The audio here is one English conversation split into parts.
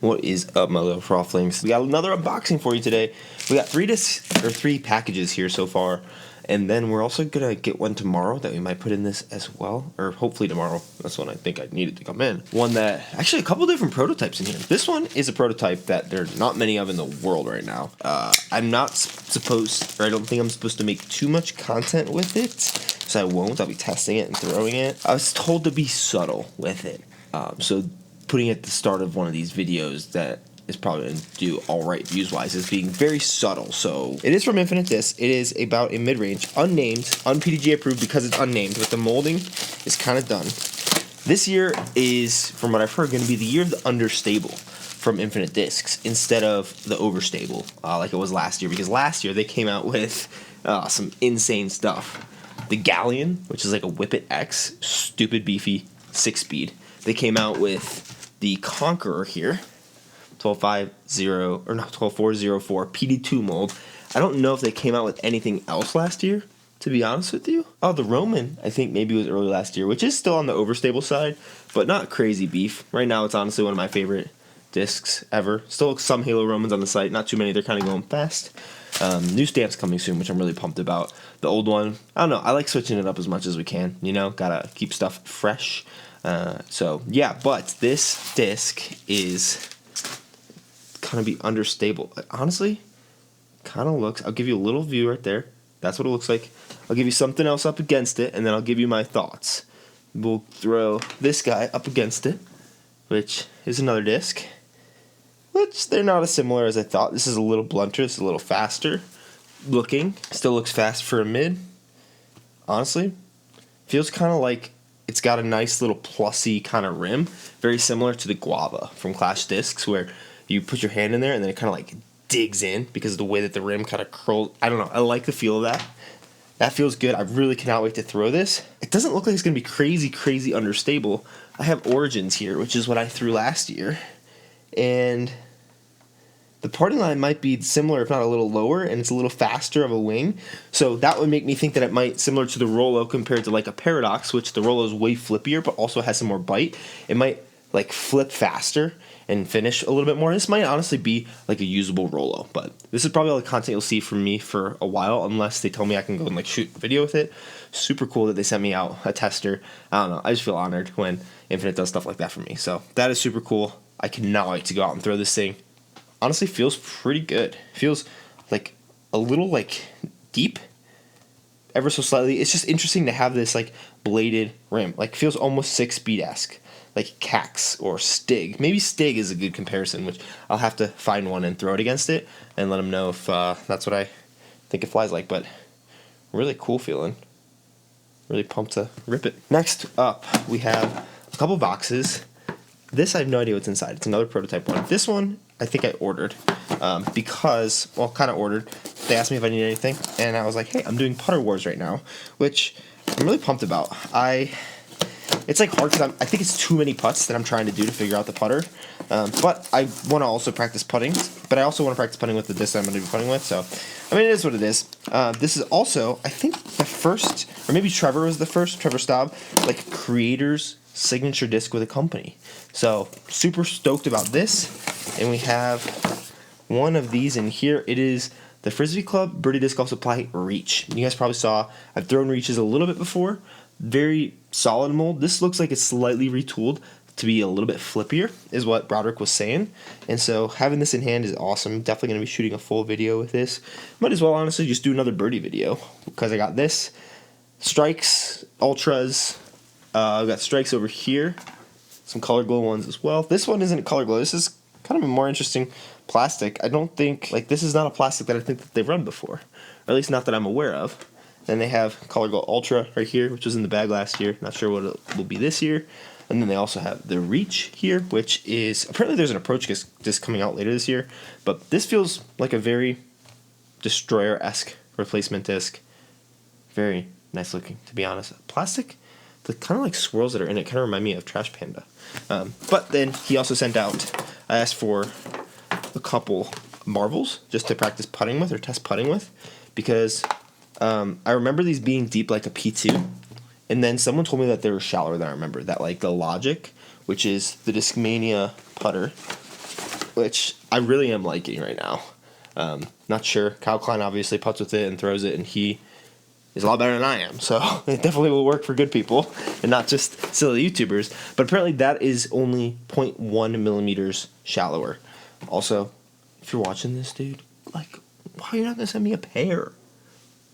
What is up, my little frothlings? We got another unboxing for you today. We got three packages here so far, and then we're also gonna get one tomorrow that we might put in this as well, or hopefully tomorrow. That's when I think I needed to come in. One that actually a couple different prototypes in here. This one is a prototype that there's not many of in the world right now. I'm not supposed, or I don't think I'm supposed to make too much content with it, so I won't. I'll be testing it and throwing it. I was told to be subtle with it, so putting it at the start of one of these videos that is probably going to do alright views-wise is being very subtle. So it is from Infinite Disc. It is about a mid-range, unnamed, un-PDGA approved because it's unnamed, but the molding is kind of done. This year is, from what I've heard, going to be the year of the understable from Infinite Discs instead of the overstable like it was last year, because last year they came out with some insane stuff. The Galleon, which is like a Whippet X, stupid beefy 6-speed. They came out with the Conqueror here, 12404 PD2 mold. I don't know if they came out with anything else last year, to be honest with you. Oh, the Roman, I think maybe was early last year, which is still on the overstable side, but not crazy beef. Right now, it's honestly one of my favorite discs ever. Still some Halo Romans on the site, not too many. They're kind of going fast. New stamps coming soon, which I'm really pumped about. The old one, I don't know. I like switching it up as much as we can. You know, gotta keep stuff fresh. So yeah, but this disc is kind of be understable. Honestly, kind of looks. I'll give you a little view right there. That's what it looks like. I'll give you something else up against it, and then I'll give you my thoughts. We'll throw this guy up against it, which is another disc. Which they're not as similar as I thought. This is a little blunter. This is a little faster looking. Still looks fast for a mid. Honestly, feels kind of like it's got a nice little plussy kind of rim, very similar to the Guava from Clash Discs, where you put your hand in there and then it kind of like digs in because of the way that the rim kind of curls. I don't know. I like the feel of that. That feels good. I really cannot wait to throw this. It doesn't look like it's going to be crazy, crazy understable. I have Origins here, which is what I threw last year. And the parting line might be similar, if not a little lower, and it's a little faster of a wing. So that would make me think that it might, similar to the Rolo compared to like a Paradox, which the Rolo is way flippier, but also has some more bite. It might like flip faster and finish a little bit more. This might honestly be like a usable Rolo, but this is probably all the content you'll see from me for a while, unless they tell me I can go and like shoot a video with it. Super cool that they sent me out a tester. I don't know. I just feel honored when Infinite does stuff like that for me. So that is super cool. I cannot wait to go out and throw this thing. Honestly, feels pretty good. Feels like a little like deep, ever so slightly. It's just interesting to have this like bladed rim. Like feels almost 6-speed-esque, like Cax or Stig. Maybe Stig is a good comparison, which I'll have to find one and throw it against it and let them know if that's what I think it flies like. But really cool feeling. Really pumped to rip it. Next up, we have a couple boxes. This, I have no idea what's inside. It's another prototype one. This one, I think I ordered because, well, kind of ordered. They asked me if I needed anything, and I was like, hey, I'm doing Putter Wars right now, which I'm really pumped about. It's like hard because I think it's too many putts that I'm trying to do to figure out the putter, but I want to also practice putting, but I also want to practice putting with the disc I'm going to be putting with, so, I mean, it is what it is. This is also, I think, the first, or maybe Trevor was the first, Trevor Staub, like, creator's signature disc with a company. So super stoked about this. And we have one of these in here. It is the Frisbee Club Birdie Disc Golf Supply Reach. You guys probably saw I've thrown Reaches a little bit before. Very solid mold. This looks like it's slightly retooled to be a little bit flippier, is what Broderick was saying. And so having this in hand is awesome. Definitely going to be shooting a full video with this. Might as well honestly just do another birdie video because I got this. Strikes, Ultras. I've got strikes over here. Some color glow ones as well. This one isn't color glow. This is kind of a more interesting plastic. I don't think, like, this is not a plastic that I think that they've run before. Or at least not that I'm aware of. Then they have color glow Ultra right here, which was in the bag last year. Not sure what it will be this year. And then they also have the Reach here, which is, apparently there's an Approach disc coming out later this year. But this feels like a very Destroyer-esque replacement disc. Very nice looking, to be honest. Plastic? The kind of like swirls that are in it kind of remind me of Trash Panda. But then he also sent out, I asked for a couple marbles just to practice putting with or test putting with, because I remember these being deep like a P2, and then someone told me that they were shallower than I remember. That like the Logic, which is the Discmania putter, which I really am liking right now. Not sure. Kyle Klein obviously putts with it and throws it, and he is a lot better than I am. So it definitely will work for good people and not just silly YouTubers. But apparently that is only 0.1 millimeters shallower. Also, if you're watching this, dude, like, why are you not going to send me a pair?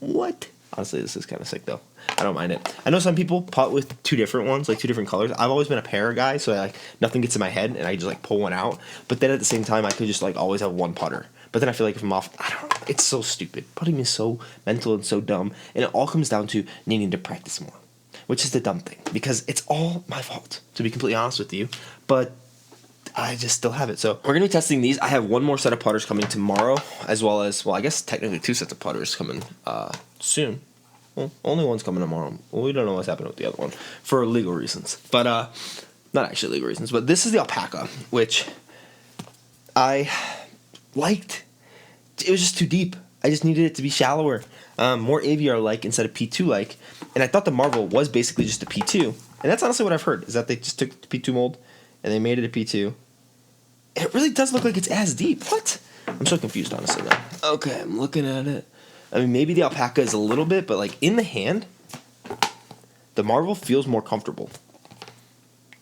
What? Honestly, this is kind of sick, though. I don't mind it. I know some people putt with two different ones, like two different colors. I've always been a pair guy, so like nothing gets in my head, and I just like pull one out. But then at the same time, I could just like always have one putter. But then I feel like if I'm off, I don't know. It's so stupid. Putting is so mental and so dumb, and it all comes down to needing to practice more, which is the dumb thing, because it's all my fault, to be completely honest with you. But I just still have it. So we're going to be testing these. I have one more set of putters coming tomorrow, as well as, well, I guess technically two sets of putters coming soon. Well, only one's coming tomorrow. Well, we don't know what's happening with the other one for legal reasons. But, not actually legal reasons. But this is the alpaca, which I liked. It was just too deep. I just needed it to be shallower. More AVR-like instead of P2-like. And I thought the Marvel was basically just a P2. And that's honestly what I've heard, is that they just took the P2 mold and they made it a P2. It really does look like it's as deep. What? I'm so confused, honestly, now. Okay, I'm looking at it. I mean, maybe the alpaca is a little bit, but like in the hand, the Marvel feels more comfortable.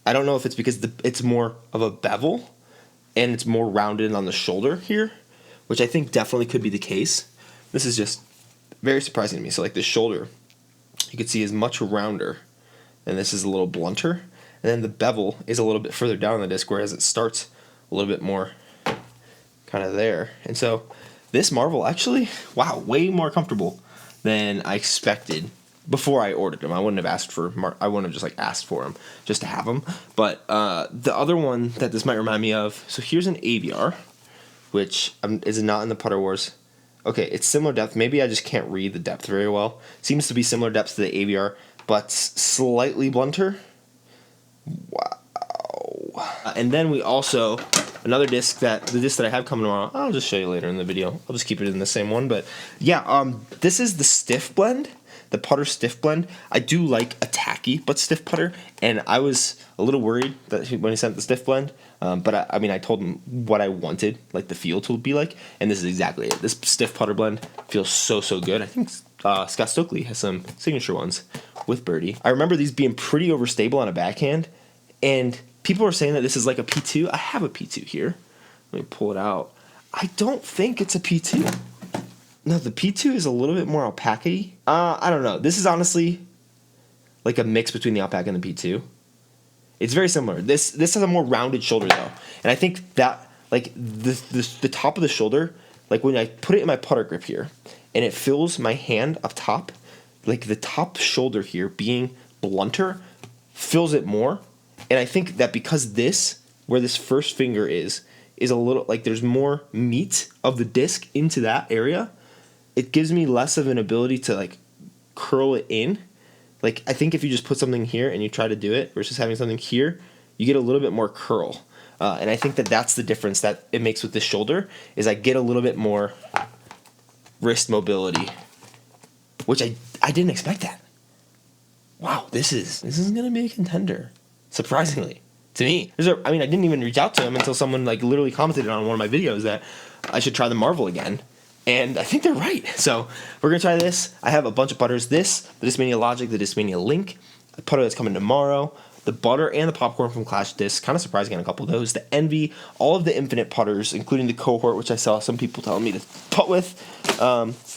I don't know if it's because it's more of a bevel and it's more rounded on the shoulder here, which I think definitely could be the case. This is just very surprising to me. So like the shoulder, you can see is much rounder, and this is a little blunter. And then the bevel is a little bit further down the disc, whereas it starts a little bit more kind of there. And so this Marvel actually, wow, way more comfortable than I expected before I ordered them. I wouldn't have asked for, I wouldn't have just like asked for them just to have them. But the other one that this might remind me of, so here's an AVR, which is not in the Putter Wars. Okay, it's similar depth. Maybe I just can't read the depth very well. Seems to be similar depth to the AVR, but slightly blunter. Wow. And then we also, another disc the disc that I have coming tomorrow, I'll just show you later in the video. I'll just keep it in the same one. But yeah, this is the stiff blend, the putter stiff blend. I do like a tacky but stiff putter, and I was a little worried that when he sent the stiff blend, but I mean, I told him what I wanted, like the feel to be like, and this is exactly it. This stiff putter blend feels so good. I think Scott Stokely has some signature ones with Birdie. I remember these being pretty overstable on a backhand, and people are saying that this is like a P2. I have a P2 here. Let me pull it out. I don't think it's a P2. No, the P2 is a little bit more alpaca-y. I don't know. This is honestly like a mix between the alpaca and the P2. It's very similar. This has a more rounded shoulder though, and I think that like the top of the shoulder, like when I put it in my putter grip here, and it fills my hand up top, like the top shoulder here being blunter fills it more. And I think that because this, where this first finger is a little, like there's more meat of the disc into that area, it gives me less of an ability to like curl it in. Like I think if you just put something here and you try to do it versus having something here, you get a little bit more curl. And I think that that's the difference that it makes with this shoulder, is I get a little bit more wrist mobility, which I didn't expect that. Wow, this is going to be a contender. Surprisingly, to me. I mean, I didn't even reach out to him until someone like literally commented on one of my videos that I should try the Marvel again. And I think they're right. So we're going to try this. I have a bunch of putters. The Discmania Logic, the Discmania Link, a putter that's coming tomorrow, the Butter and the Popcorn from Clash Discs. Kind of surprising on a couple of those. The Envy, all of the Infinite putters, including the Cohort, which I saw some people telling me to putt with.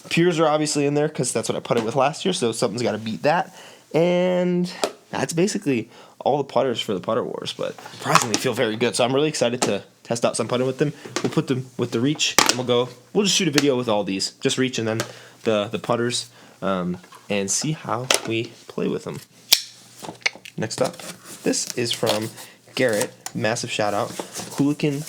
Pures are obviously in there because that's what I putted with last year. So something's got to beat that. And that's basically all the putters for the Putter Wars, but surprisingly feel very good. So I'm really excited to test out some putting with them. We'll put them with the Reach, and we'll just shoot a video with all these, just Reach and then the putters, and see how we play with them. Next up, this is from Garrett. Massive shout out, Hooligan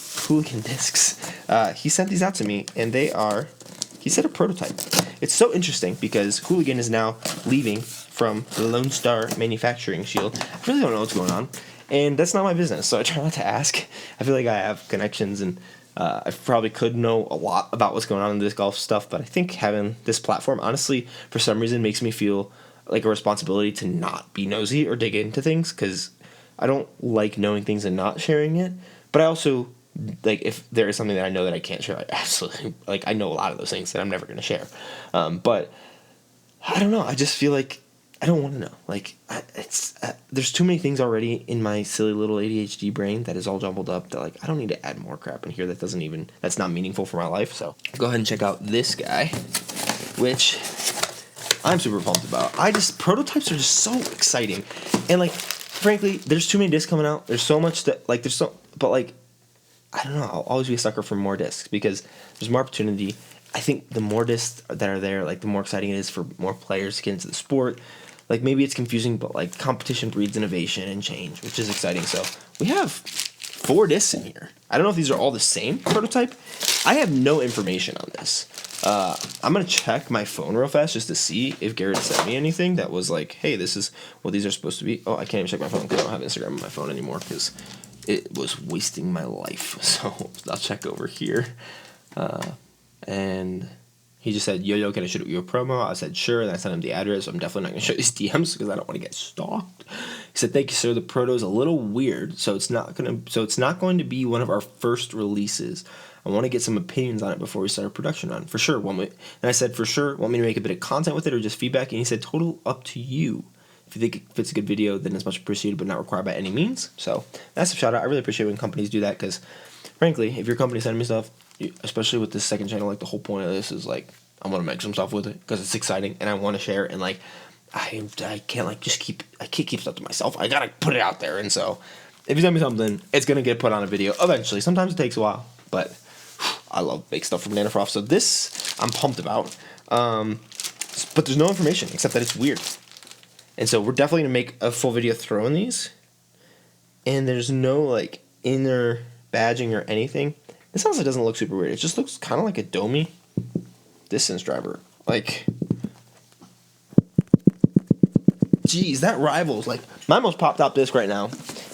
discs. He sent these out to me, and he said a prototype. It's so interesting because Hooligan is now leaving from the Lone Star Manufacturing Shield. I really don't know what's going on, and that's not my business, so I try not to ask. I feel like I have connections, and I probably could know a lot about what's going on in this golf stuff, but I think having this platform, honestly, for some reason, makes me feel like a responsibility to not be nosy or dig into things, because I don't like knowing things and not sharing it, but I also like if there is something that I know that I can't share, I absolutely, like I know a lot of those things that I'm never going to share. But I don't know. I just feel like I don't want to know. Like there's too many things already in my silly little ADHD brain that is all jumbled up that like I don't need to add more crap in here that's not meaningful for my life. So go ahead and check out this guy, which I'm super pumped about. Prototypes are just so exciting, and like frankly, there's too many discs coming out. There's so much that like but like I don't know. I'll always be a sucker for more discs because there's more opportunity. I think the more discs that are there, like the more exciting it is for more players to get into the sport. Like maybe it's confusing, but like competition breeds innovation and change, which is exciting. So we have 4 discs in here. I don't know if these are all the same prototype. I have no information on this. I'm gonna check my phone real fast just to see if Garrett sent me anything that was like, hey, this is what these are supposed to be. Oh, I can't even check my phone because I don't have Instagram on my phone anymore because it was wasting my life. So I'll check over here. And he just said, yo, can I shoot you a promo? I said, sure. And I sent him the address. I'm definitely not going to show these DMs because I don't want to get stalked. He said, thank you, sir. The proto is a little weird, so it's not going to be one of our first releases. I want to get some opinions on it before we start a production run. For sure. And I said, for sure, want me to make a bit of content with it or just feedback? And he said, total up to you. If you think it's a good video, then it's much appreciated, but not required by any means. So that's a shout out. I really appreciate when companies do that because, frankly, if your company sending me stuff, especially with this second channel, like the whole point of this is like I want to make some stuff with it because it's exciting and I want to share it, and like I can't like I can't keep stuff to myself. I gotta put it out there, and so if you send me something, it's gonna get put on a video eventually. Sometimes it takes a while, but I love big stuff from Nanofrost. So this I'm pumped about, but there's no information except that it's weird, and so we're definitely gonna make a full video throwing these, and there's no like inner badging or anything. This honestly doesn't look super weird. It just looks kind of like a dummy distance driver. Like, geez, that rivals. Like, my most popped up disc right now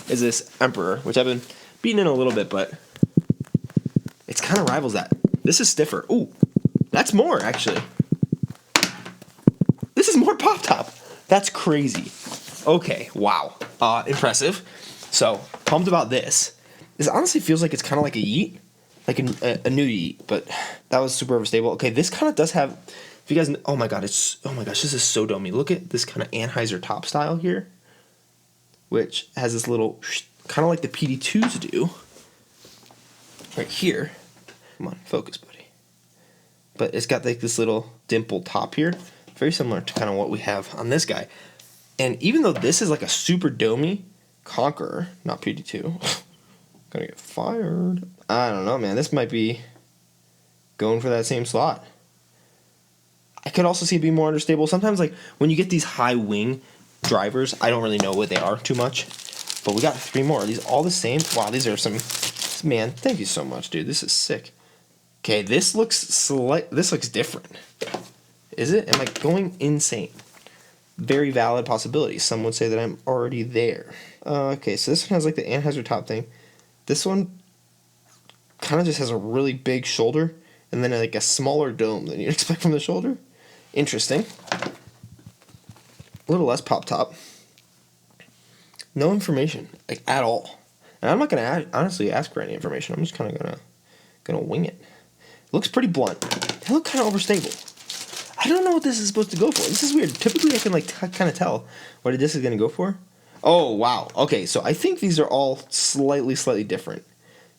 is this Emperor, which I've been beating in a little bit, but it's kind of rivals that. This is stiffer. Ooh, that's more, actually. This is more pop top. That's crazy. Okay, wow. Impressive. So, pumped about this. This honestly feels like it's kind of like a Yeet. Like a new Yeet, but that was super overstable. Okay, this kind of does have, if you guys, oh my gosh, this is so domey. Look at this kind of Anheuser top style here, which has this little, kind of like the PD2s do, right here. Come on, focus, buddy. But it's got like this little dimpled top here, very similar to kind of what we have on this guy. And even though this is like a super domey Conqueror, not PD2, gonna get fired. I don't know, man. This might be going for that same slot. I could also see it being more understable. Sometimes, like, when you get these high wing drivers, I don't really know what they are too much. But we got 3 more. Are these all the same? Wow, these are some... Man, thank you so much, dude. This is sick. Okay, this looks different. Is it? Am I going insane? Very valid possibility. Some would say that I'm already there. Okay, so this one has, like, the Anheuser top thing. This one kind of just has a really big shoulder and then like a smaller dome than you'd expect from the shoulder. Interesting. A little less pop top. No information, like at all. And I'm not gonna honestly ask for any information. I'm just kind of gonna wing it. It looks pretty blunt. They look kind of overstable. I don't know what this is supposed to go for. This is weird. Typically, I can like kind of tell what this is gonna go for. Oh, wow. Okay, so I think these are all slightly different.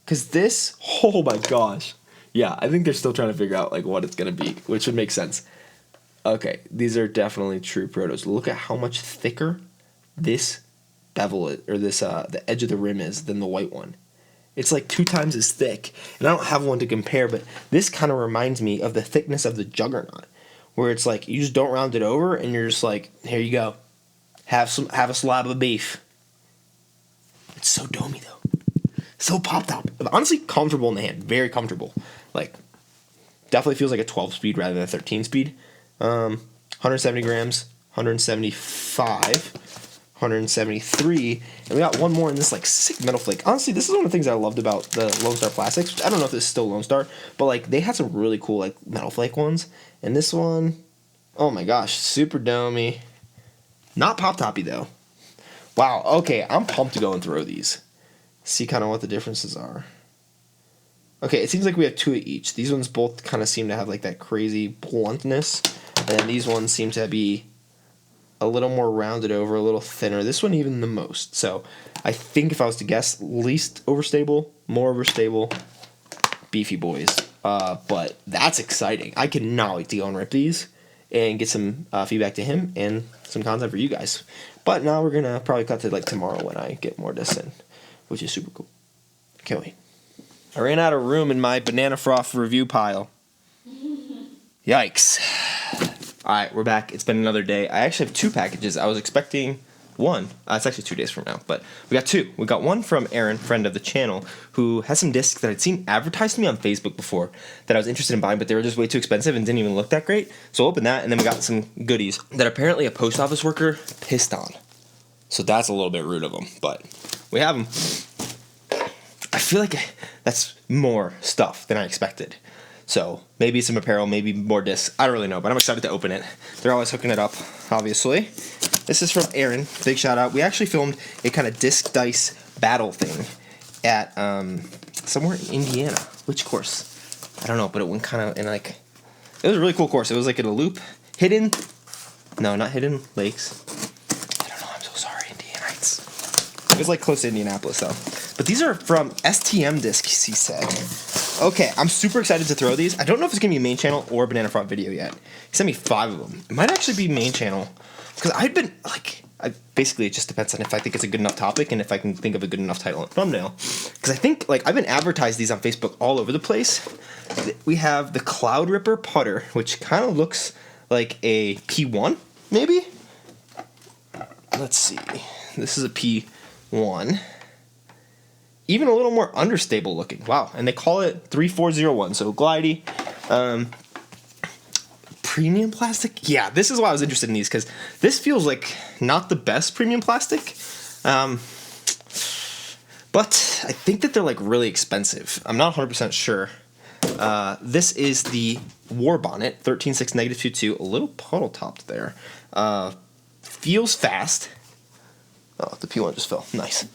Because this, oh my gosh. Yeah, I think they're still trying to figure out like what it's going to be, which would make sense. Okay, these are definitely true protos. Look at how much thicker this bevel is, or this the edge of the rim is than the white one. It's like 2 times as thick. And I don't have one to compare, but this kind of reminds me of the thickness of the Juggernaut, where it's like you just don't round it over and you're just like, here you go. Have a slab of beef. It's so domey though. So popped up. Honestly, comfortable in the hand. Very comfortable. Like, definitely feels like a 12 speed rather than a 13 speed. 170 grams, 175, 173, and we got one more in this like sick metal flake. Honestly, this is one of the things I loved about the Lone Star Plastics. I don't know if this is still Lone Star, but like they had some really cool like metal flake ones. And this one, oh my gosh, super domey. Not pop toppy though. Wow, okay, I'm pumped to go and throw these. See kind of what the differences are. Okay, it seems like we have 2 of each. These ones both kind of seem to have like that crazy bluntness, and these ones seem to be a little more rounded over, a little thinner. This one even the most. So I think if I was to guess, least overstable, more overstable, beefy boys. But that's exciting. I cannot wait to go and rip these and get some feedback to him and some content for you guys. But now we're gonna probably cut to like tomorrow when I get more discs in, which is super cool. Can't wait. I ran out of room in my banana froth review pile. Yikes. Alright, we're back. It's been another day. I actually have 2 packages. I was expecting 1. It's actually 2 days from now, but we got 2. We got one from Aaron, friend of the channel, who has some discs that I'd seen advertised to me on Facebook before that I was interested in buying, but they were just way too expensive and didn't even look that great. So I'll open that, and then we got some goodies that apparently a post office worker pissed on. So that's a little bit rude of them, but we have them. I feel like that's more stuff than I expected. So maybe some apparel, maybe more discs. I don't really know, but I'm excited to open it. They're always hooking it up, obviously. This is from Aaron. Big shout out. We actually filmed a kind of disc dice battle thing at somewhere in Indiana. Which course? I don't know, but it went kind of in like... It was a really cool course. It was like in a loop. Hidden... No, not Hidden Lakes. I don't know. I'm so sorry, Indianites. It was like close to Indianapolis, though. But these are from STM Discs, he said. Okay, I'm super excited to throw these. I don't know if it's going to be main channel or banana froth video yet. He sent me 5 of them. It might actually be main channel. Because I've been, like, basically it just depends on if I think it's a good enough topic and if I can think of a good enough title and thumbnail. Because I think, like, I've been advertised these on Facebook all over the place. We have the Cloud Ripper Putter, which kind of looks like a P1, maybe? Let's see. This is a P1. Even a little more understable looking. Wow. And they call it 3401. So glidey. Premium plastic? Yeah, this is why I was interested in these, because this feels like not the best premium plastic. But I think that they're like really expensive. I'm not 100% sure. This is the War Bonnet 136 -22. A little puddle topped there. Feels fast. Oh, the P1 just fell. Nice.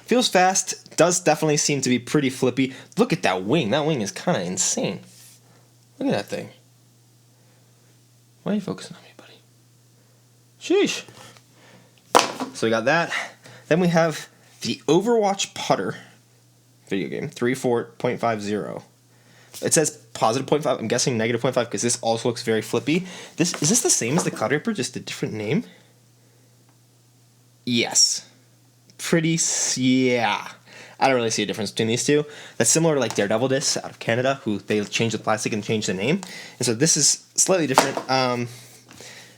Feels fast. Does definitely seem to be pretty flippy. Look at that wing. That wing is kind of insane. Look at that thing. Why are you focusing on me, buddy? Sheesh. So we got that. Then we have the Overwatch Putter video game, 34.50. It says positive 0.5. I'm guessing negative 0.5 because this also looks very flippy. Is this the same as the Cloud Ripper, just a different name? Yes. Yeah. I don't really see a difference between these two. That's similar to like Daredevil discs out of Canada, who they changed the plastic and changed the name. And so this is slightly different.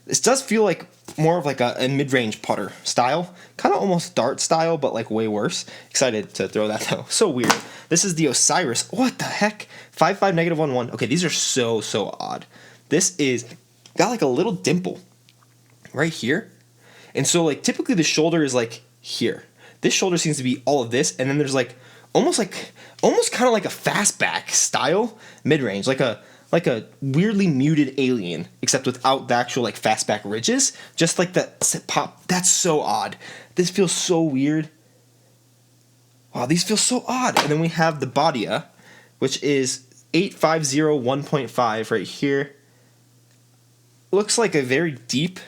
This does feel like more of like a mid-range putter style. Kind of almost dart style, but like way worse. Excited to throw that though. So weird. This is the Osiris. What the heck? 5.5 -1.1. Okay, these are so odd. This is got like a little dimple right here. And so like typically the shoulder is like here. This shoulder seems to be all of this, and then there's like almost kind of like a fastback style mid-range, like a weirdly muted alien, except without the actual like fastback ridges, just like that pop. That's so odd. This feels so weird. Wow, these feel so odd. And then we have the Bodia, which is 850 1.5 right here. Looks like a very deep.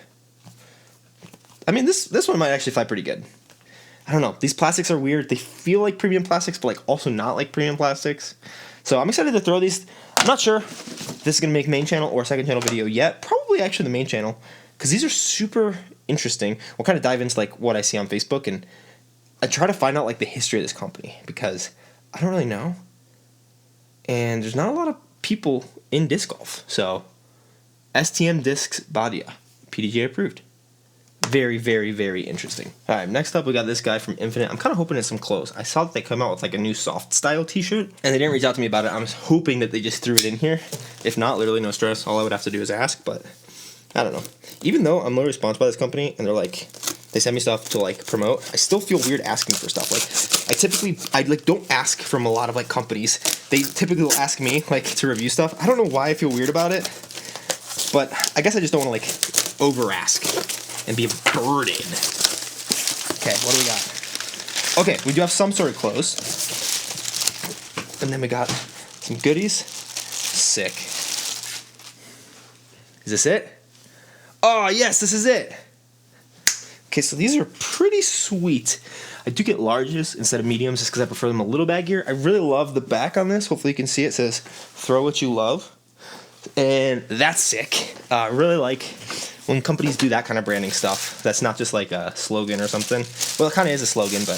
I mean, this one might actually fly pretty good. I don't know. These plastics are weird. They feel like premium plastics, but like also not like premium plastics. So I'm excited to throw these. I'm not sure if this is going to make main channel or second channel video yet. Probably actually the main channel, because these are super interesting. We'll kind of dive into like what I see on Facebook, and I try to find out like the history of this company, because I don't really know. And there's not a lot of people in disc golf. So STM Discs Bodia, PDGA approved. Very, very, very interesting. All right, next up we got this guy from Infinite. I'm kind of hoping it's some clothes. I saw that they come out with like a new soft style t-shirt, and they didn't reach out to me about it. I'm hoping that they just threw it in here. If not, literally no stress. All I would have to do is ask, but I don't know. Even though I'm literally sponsored by this company, and they're like, they send me stuff to like promote, I still feel weird asking for stuff. Like I like don't ask from a lot of like companies. They typically will ask me like to review stuff. I don't know why I feel weird about it, but I guess I just don't want to like over ask and be a burden. Okay, what do we got? Okay, we do have some sort of clothes. And then we got some goodies. Sick. Is this it? Oh, yes, this is it. Okay, so these are pretty sweet. I do get larges instead of mediums just because I prefer them a little baggier. I really love the back on this. Hopefully you can see it. It says, throw what you love. And that's sick. I really like when companies do that kind of branding stuff. That's not just like a slogan or something. Well, it kind of is a slogan, but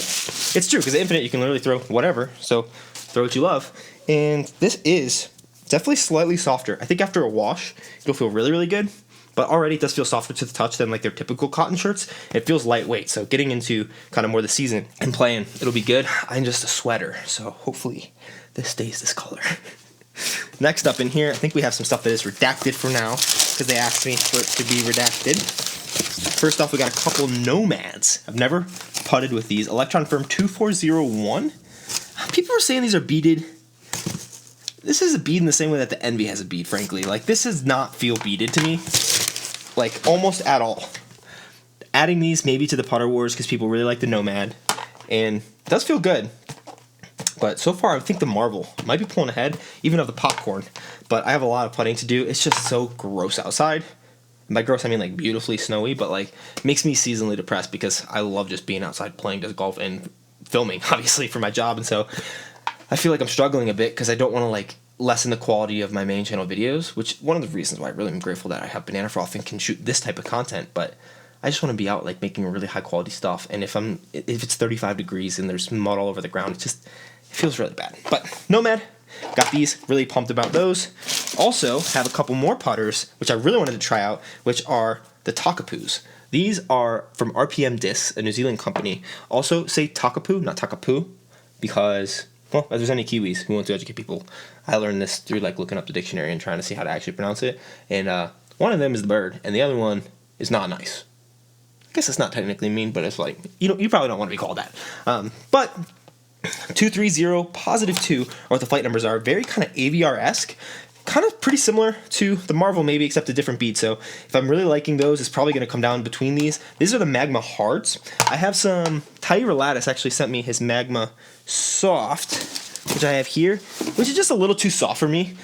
it's true because at Infinite you can literally throw whatever. So throw what you love. And this is definitely slightly softer. I think after a wash, it'll feel really, really good. But already it does feel softer to the touch than like their typical cotton shirts. It feels lightweight, so getting into kind of more the season and playing, it'll be good. I'm just a sweater, so hopefully this stays this color. Next up in here, I think we have some stuff that is redacted for now, because they asked me for it to be redacted. First off, we got a couple Nomads. I've never putted with these. Electron Firm 2401. People are saying these are beaded. This is a bead in the same way that the Envy has a bead, frankly. Like, this does not feel beaded to me. Like, almost at all. Adding these maybe to the Putter Wars because people really like the Nomad. And it does feel good. But so far, I think the Marvel might be pulling ahead, even of the Popcorn. But I have a lot of putting to do. It's just so gross outside. And by gross, I mean like beautifully snowy, but like makes me seasonally depressed because I love just being outside playing disc golf and filming, obviously, for my job. And so I feel like I'm struggling a bit because I don't want to like lessen the quality of my main channel videos, which one of the reasons why I really am grateful that I have Banana Froth and can shoot this type of content. But I just want to be out like making really high quality stuff. And if it's 35 degrees and there's mud all over the ground, it feels really bad. But Nomad, got these, really pumped about those. Also have a couple more putters, which I really wanted to try out, which are the Takapus. These are from RPM Discs, a New Zealand company. Also say Takapu, not Takapoo, because, well, if there's any Kiwis who want to educate people, I learned this through like looking up the dictionary and trying to see how to actually pronounce it. And one of them is the bird, and the other one is not nice. I guess it's not technically mean, but it's like, you probably don't want to be called that. But 230, +2 are what the flight numbers are. Very kind of AVR-esque. Kind of pretty similar to the Marvel maybe, except a different bead. So if I'm really liking those, it's probably going to come down between these. These are the Magma Hards. I have some, Tyra Lattice actually sent me his Magma Soft, which I have here, which is just a little too soft for me.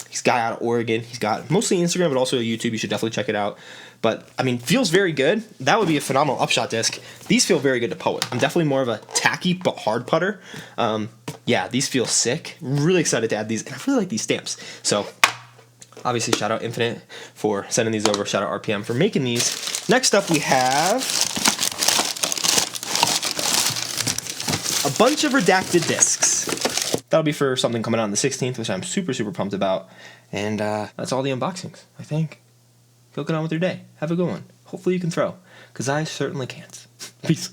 He's a guy out of Oregon. He's got mostly Instagram, but also YouTube. You should definitely check it out. But, I mean, feels very good. That would be a phenomenal upshot disc. These feel very good to putt with. I'm definitely more of a tacky but hard putter. Yeah, these feel sick. Really excited to add these. And I really like these stamps. So, obviously, shout out Infinite for sending these over. Shout out RPM for making these. Next up, we have a bunch of redacted discs. That'll be for something coming out on the 16th, which I'm super, super pumped about. And that's all the unboxings, I think. Go get on with your day. Have a good one. Hopefully you can throw, because I certainly can't. Peace.